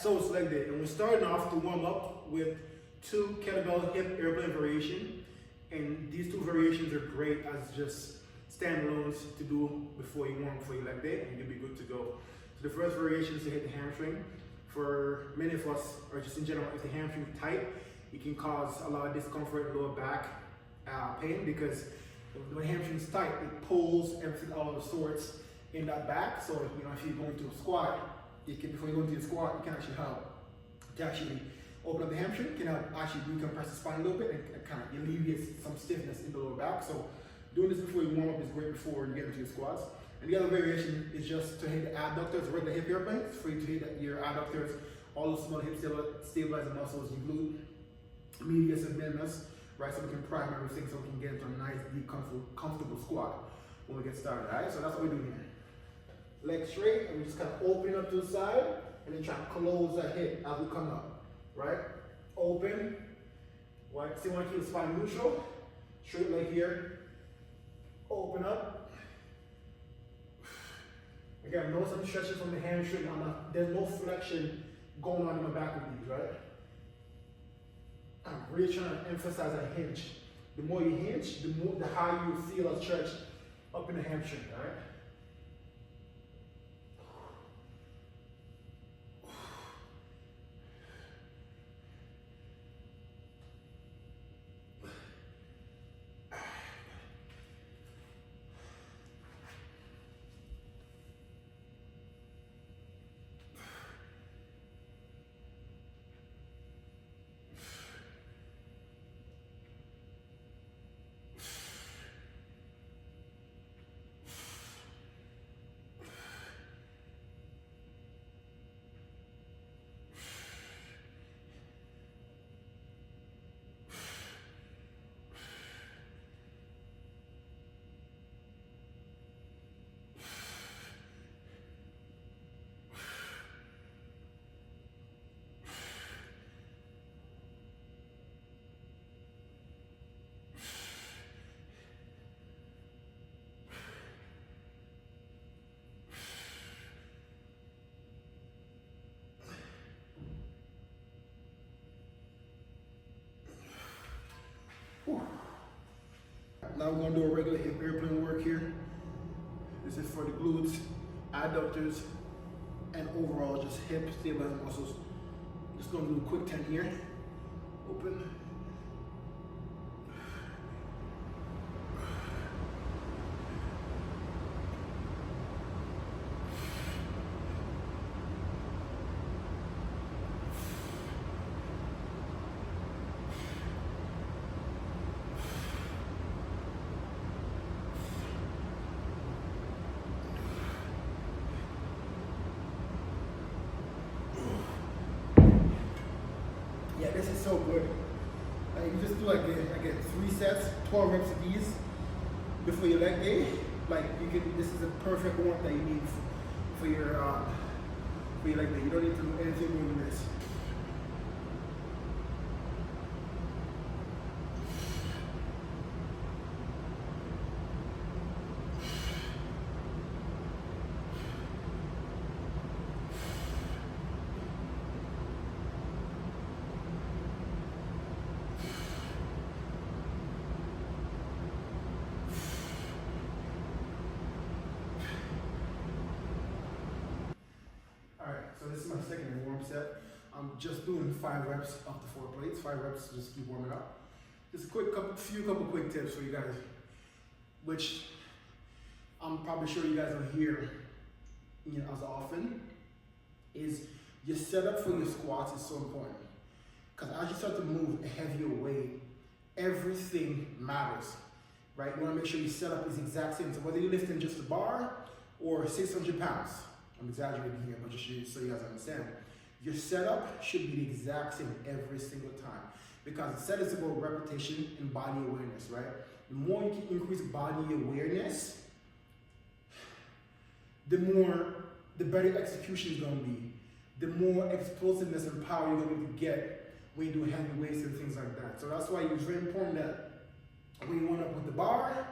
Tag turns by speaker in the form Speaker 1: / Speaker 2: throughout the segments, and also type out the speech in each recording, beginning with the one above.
Speaker 1: so it's leg day, and we're starting off to warm up with 2 kettlebell hip airplane variation, and these 2 variations are great as just standalones to do before you warm up for your leg day, and you'll be good to go. So the first variation is to hit the hamstring. For many of us, or just in general, if the hamstring is tight, it can cause a lot of discomfort, lower back pain, because when the hamstring is tight, it pulls everything out of sorts in that back. So if you're going to a squat, before you go into your squat, you can actually help to actually open up the hamstring, can help actually decompress the spine a little bit, and kind of alleviate some stiffness in the lower back. So doing this before you warm up is great before you get into your squats. And the other variation is just to hit the adductors, regular hip airplanes. It's free to hit your adductors, all those small hip stabilizer muscles, your glute, medius and minimus, right? So we can prime everything so we can get into a nice, deep, comfortable squat when we get started, all right? So that's what we're doing here. Legs straight, and we just kind of open up to the side, and then try to close that hip as we come up, right? Open, right? So you want to keep the spine neutral, straight leg here, open up. Again, notice I'm stretching from the hamstring, there's no flexion going on in my back with these, right? I'm really trying to emphasize that hinge. The more you hinge, the higher you feel a stretch up in the hamstring, right? Now we're going to do a regular hip airplane work here. This is for the glutes, adductors, and overall just hip stabilizing muscles. Just going to do a quick 10 here. Open. Yeah, this is so good. You just do like 3 sets, 12 reps of these before your leg day. This is a perfect warm that you need for your leg day. You don't need to do anything more than this. So this is my second warm set. I'm just doing 5 reps of the 4 plates. 5 reps to just keep warming up. Just a couple quick tips for you guys, which I'm probably sure you guys don't hear as often, is your setup for your squats is so important. Because as you start to move a heavier weight, everything matters, right? You want to make sure your setup is exact same. So whether you're lifting just a bar or 600 pounds, I'm exaggerating here, but just so you guys understand. Your setup should be the exact same every single time, because the set is about repetition and body awareness, right? The more you can increase body awareness, the better execution is going to be. The more explosiveness and power you're going to get when you do heavy weights and things like that. So that's why it's very important that when you want to put the bar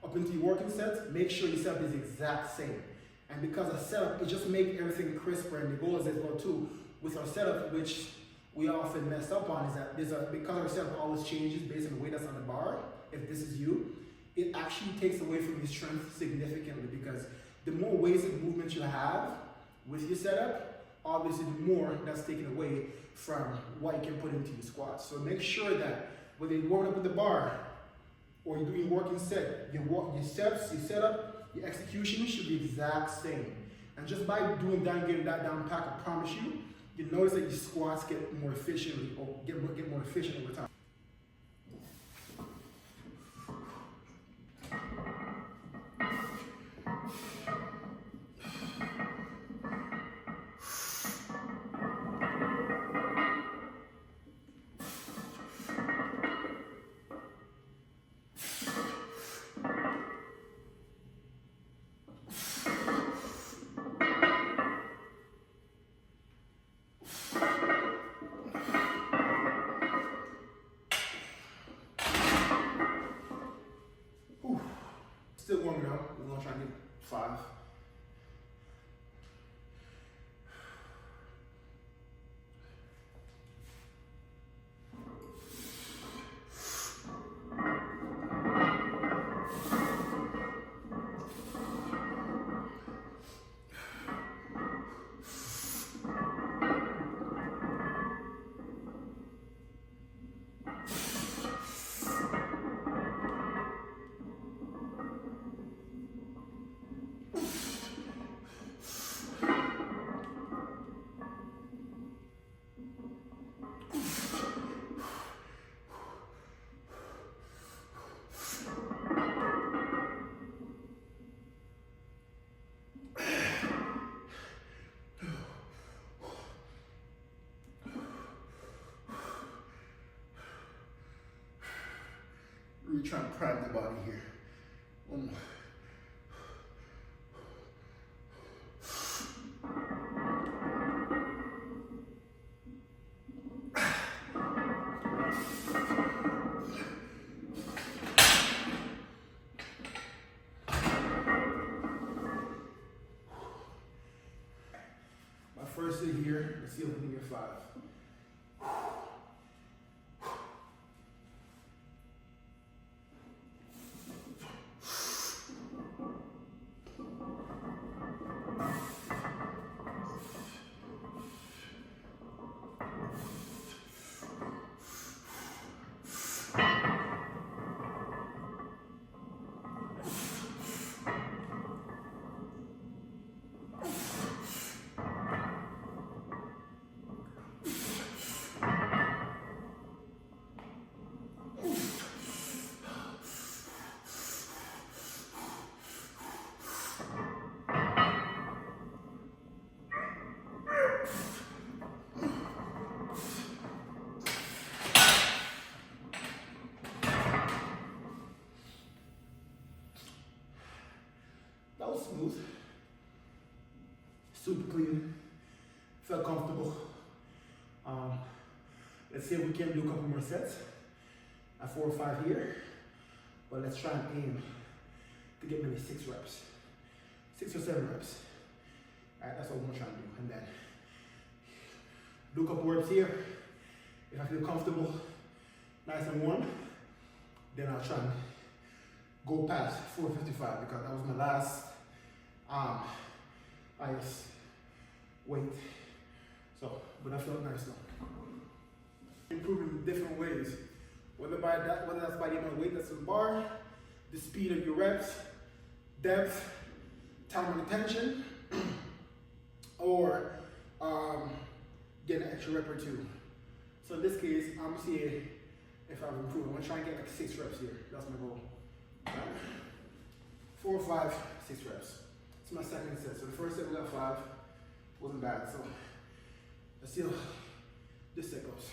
Speaker 1: up into your working sets, make sure your setup is the exact same. And because of setup, it just makes everything crisper, and the goal is as well too, with our setup, which we often messed up on, is that because our setup always changes based on the weight that's on the bar, if this is you, it actually takes away from your strength significantly, because the more wasted movements you have with your setup, obviously the more that's taken away from what you can put into your squats. So make sure that whether you're warming up with the bar or you're doing your working set, your steps, your setup, your execution should be the exact same. And just by doing that and getting that down pack, I promise you, you notice that your squats get more efficiently, or get more efficient over time. Still warming up. We're gonna try and get 5. Really trying to prime the body here. One more. My first hit here, let's see if we can get 5. That was smooth, super clean, felt comfortable. Let's see if we can do a couple more sets at 4 or 5 here, but let's try and aim to get maybe 6 reps, 6 or 7 reps. All right, that's what we're gonna try and do. And then do a couple reps here. If I feel comfortable, nice and warm, then I'll try and go past 455, because that was my last highest weight. So, but I felt nice though. Improving in different ways, whether that's by the amount of weight that's in the bar, the speed of your reps, depth, time on attention, or get an extra rep or 2. So in this case, I'm gonna see if I've improved. I'm gonna try and get like 6 reps here. That's my goal. 4 or 5, 6 reps. It's my second set. So the first set we got 5, wasn't bad. So let's see how this set goes.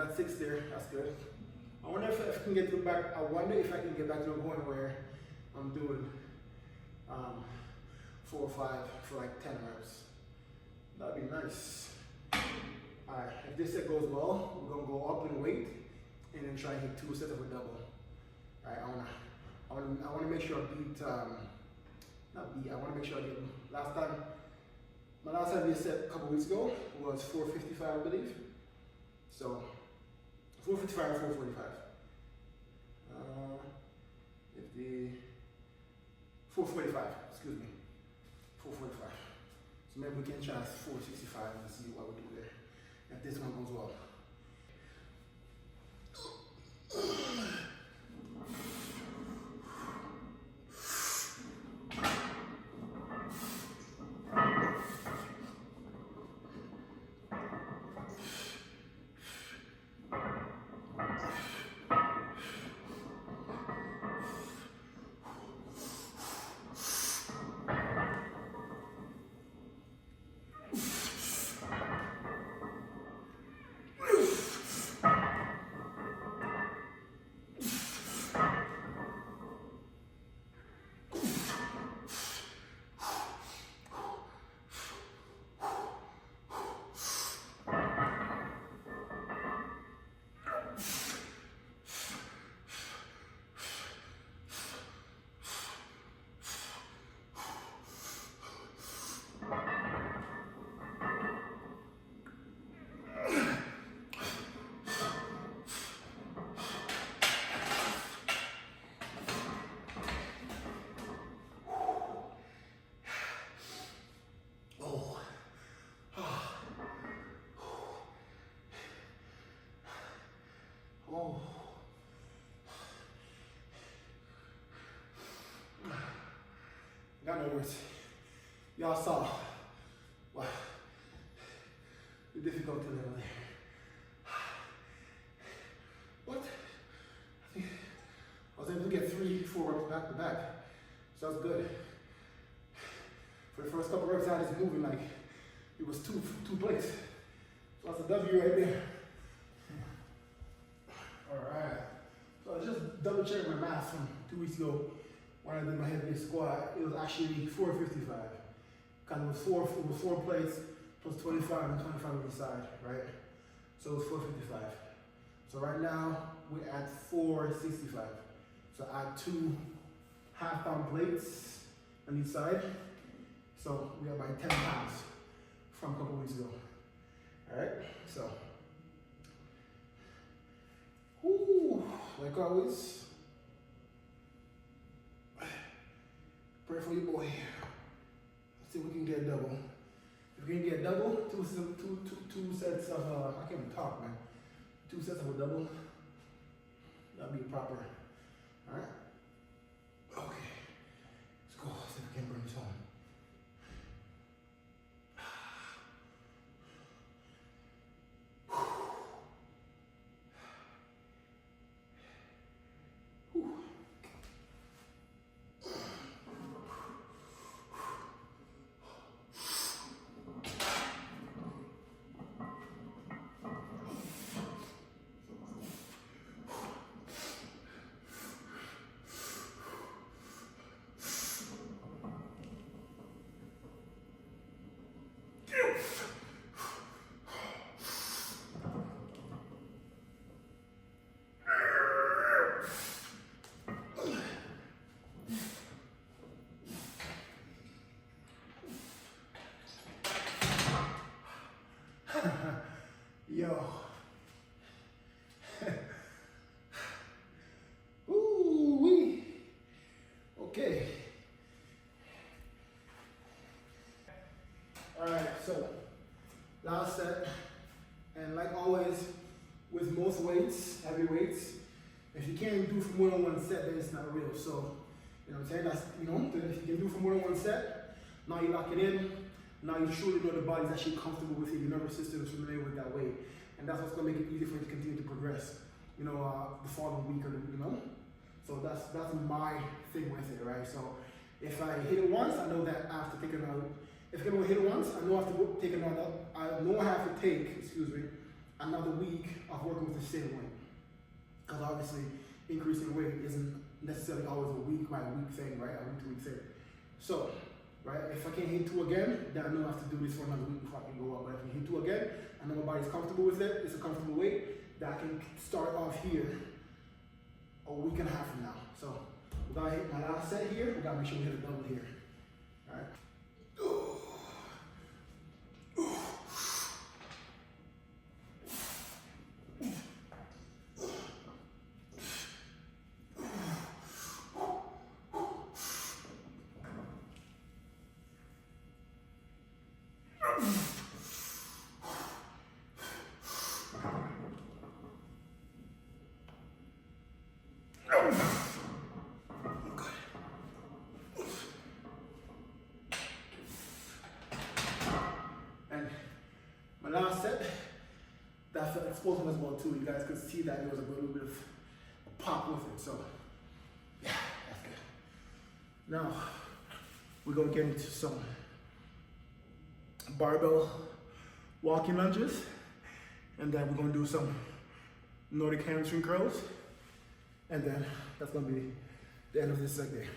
Speaker 1: got 6 there, that's good. I wonder if I can get to the back, I wonder if I can get back to a point where I'm doing 4 or 5 for like 10 reps. That'd be nice. Alright, if this set goes well, we're gonna go up in weight and then try and hit 2 sets of a double. Alright, I wanna make sure I beat, I wanna make sure I get, my last time we set a couple weeks ago was 455, I believe. So, 455 or 445. 445, excuse me. 445. So maybe we can try 465 and see what we do there. If this one goes well. Oh. Got no words. Y'all saw what the difficulty level there. What? I think I was able to get 3, 4 reps back to back. So that's good. For the first couple reps, I was moving like it was two plates. So that's a W right there. Alright, so I just double checked my math from 2 weeks ago when I did my heavy squat. It was actually 455. Because it was 4 plates plus 25 and 25 on the side, right? So it was 455. So right now we're at 465. So add 2 half-pound plates on each side. So we are by 10 pounds from a couple weeks ago. Alright, so. Whoo, like always, pray for your boy. Let's see if we can get a double. If we can get a double, two sets of, I can't even talk, man. 2 sets of a double, that'll be proper. All right? Okay, let's go, see if we can bring this home. Yo. Ooh wee. Okay. Alright, so last set. And like always, with most weights, heavy weights, if you can't do for more than 1 set, then it's not real. So, you know what I'm saying? That's, you know, if you can do for more than 1 set, now you lock it in. Now you truly know the body's actually comfortable with it, your nervous system is familiar with that weight. And that's what's gonna make it easier for you to continue to progress, you know, the following week, or you know? So that's my thing with it, right? So if I hit it once, I know that I have to take another. If I can only hit it once, I know I have to take another. I know I have to take, another week of working with the same weight. Because obviously, increasing weight isn't necessarily always a week by week thing, right? A week to week thing. So, right, if I can hit 2 again, then I know I have to do this for another week before I can go up. But if I can hit 2 again, I know my body's comfortable with it, it's a comfortable weight, that I can start off here a week and a half from now. So, we gotta hit my last set here, we gotta make sure we hit a double here. Alright. And my last set, that felt explosive as well too. You guys could see that there was a little bit of a pop with it. So yeah, that's good. Now we're gonna get into some barbell walking lunges, and then we're gonna do some Nordic hamstring curls, and then that's gonna be the end of this leg day.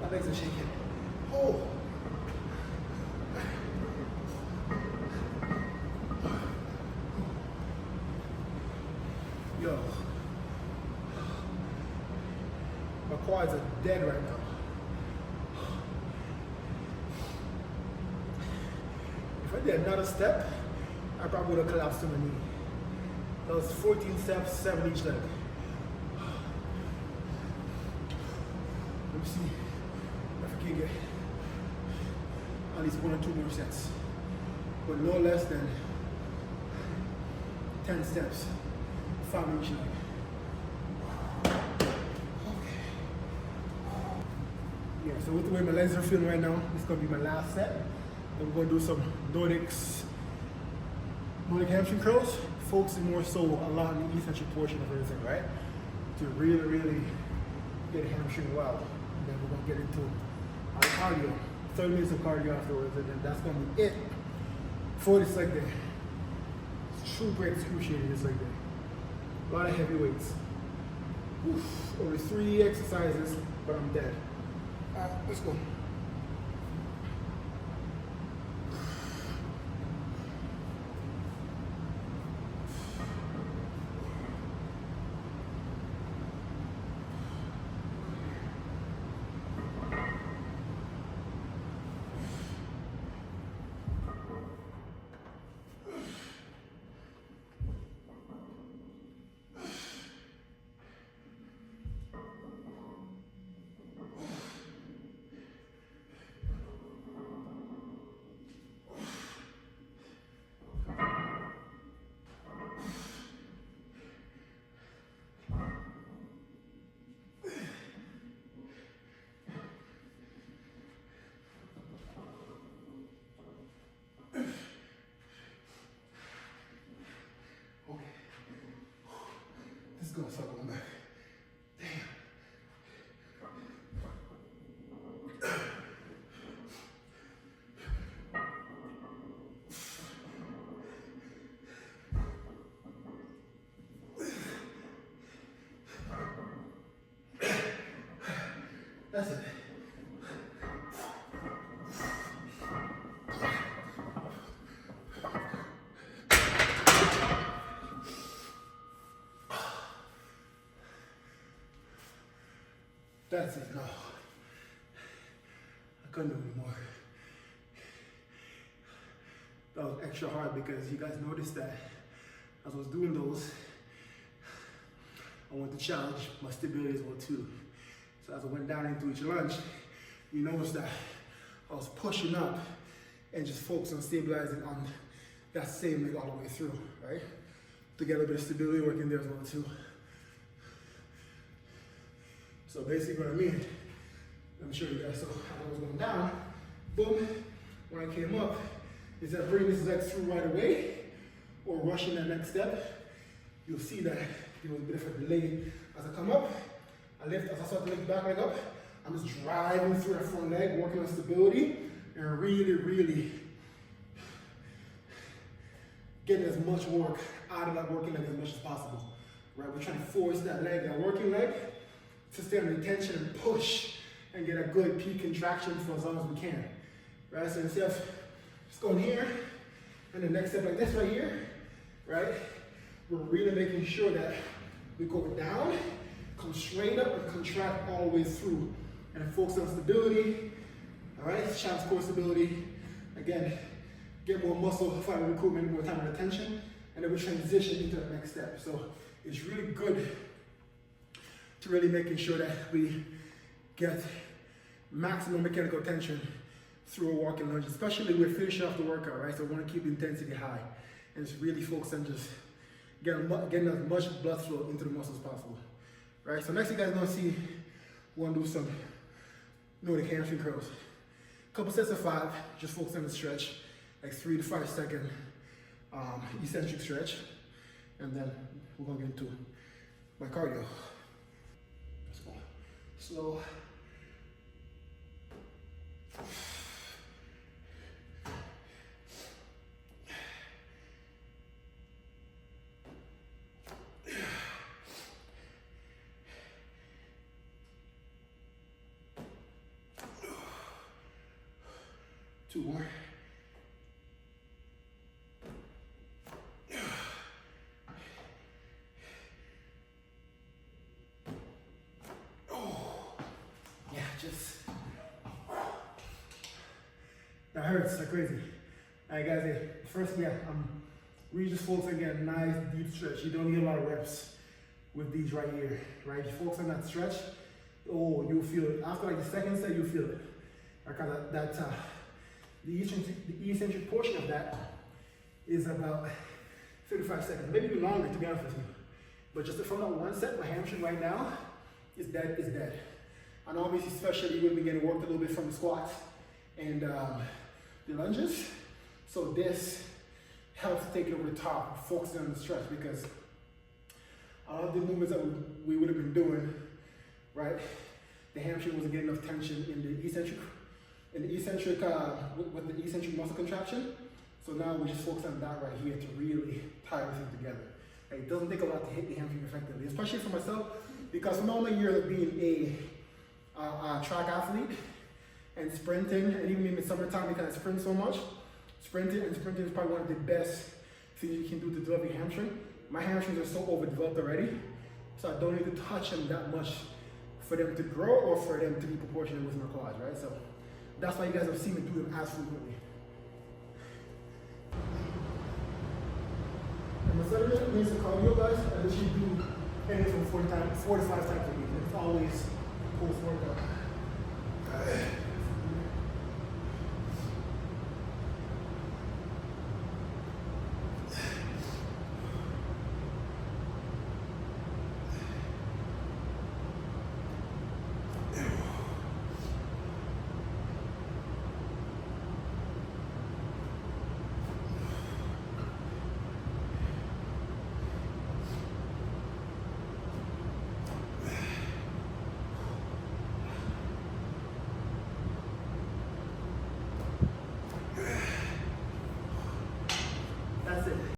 Speaker 1: My legs are shaking. Oh! Yo. My quads are dead right now. If I did another step, I probably would have collapsed to my knee. That was 14 steps, 7 each leg. Let me see if I can get at least 1 or 2 more sets, but no less than 10 steps, 5 each leg. Okay. Yeah, so with the way my legs are feeling right now, this is gonna be my last set. Then we're gonna do some Nordic hamstring curls, focusing more so along the eccentric portion of everything, right? To really get hamstring well. And then we're gonna get into our cardio. 30 minutes of cardio afterwards, and then that's gonna be it for this leg day. It's super excruciating this leg day. A lot of heavy weights. Oof, only 3 exercises, but I'm dead. Alright, let's go. It's gonna suck on back. Damn. That's it. That's it, no. I couldn't do anymore. That was extra hard because you guys noticed that as I was doing those, I wanted to challenge my stability as well too. So as I went down into each lunge, you notice that I was pushing up and just focusing on stabilizing on that same leg all the way through, right? To get a little bit of stability working there as well too. So basically what I mean, let me show you guys. So as I was going down, boom, when I came up, is that bringing this leg through right away or rushing that next step, you'll see that there was a bit of a delay. As I come up, I lift, as I start to lift the back leg up, I'm just driving through that front leg, working on stability, and really, really getting as much work out of that working leg as much as possible. Right? We're trying to force that leg, that working leg, to stay under tension and push and get a good peak contraction for as long as we can. Right? So instead of just going here, and the next step like this right here, right? We're really making sure that we go down, come straight up, and contract all the way through. And focus on stability, all right? Challenge core stability. Again, get more muscle fiber recruitment, more time and attention, and then we transition into the next step. So it's really good to really making sure that we get maximum mechanical tension through a walking lunge, especially when we're finishing off the workout, right? So we want to keep the intensity high and just really focus on just getting as much blood flow into the muscles as possible, right? So next you guys gonna see, we want to do some Nordic hamstring curls. Couple sets of 5, just focus on the stretch, like 3 to 5 second eccentric stretch, and then we're gonna get into my cardio. Let's go slow. Two more. Oh, yeah, just that hurts like crazy. All right, guys. First, really just focusing on a nice deep stretch. You don't need a lot of reps with these right here, right? You focus on that stretch. Oh, you'll feel it after like the second set. You'll feel it. Like the eccentric portion of that is about 35 seconds, maybe even longer to be honest with you. But just from that one set, my hamstring right now is dead. And obviously, especially when we get worked a little bit from the squats and the lunges. So this helps take it over the top, focusing on the stretch, because a lot of the movements that we would have been doing, right? The hamstring wasn't getting enough tension in the eccentric. With the eccentric muscle contraction. So now we just focus on that right here to really tie everything together. It doesn't take a lot to hit the hamstring effectively, especially for myself, because from all my years of being a track athlete and sprinting, and even in the summertime because I sprint so much, sprinting is probably one of the best things you can do to develop your hamstring. My hamstrings are so overdeveloped already, so I don't need to touch them that much for them to grow or for them to be proportionate with my quads, right? So that's why you guys have seen me do them as frequently. And my 7 minutes of cardio, guys, I literally do anything from 4 to 5 times a week. It's always post-workout.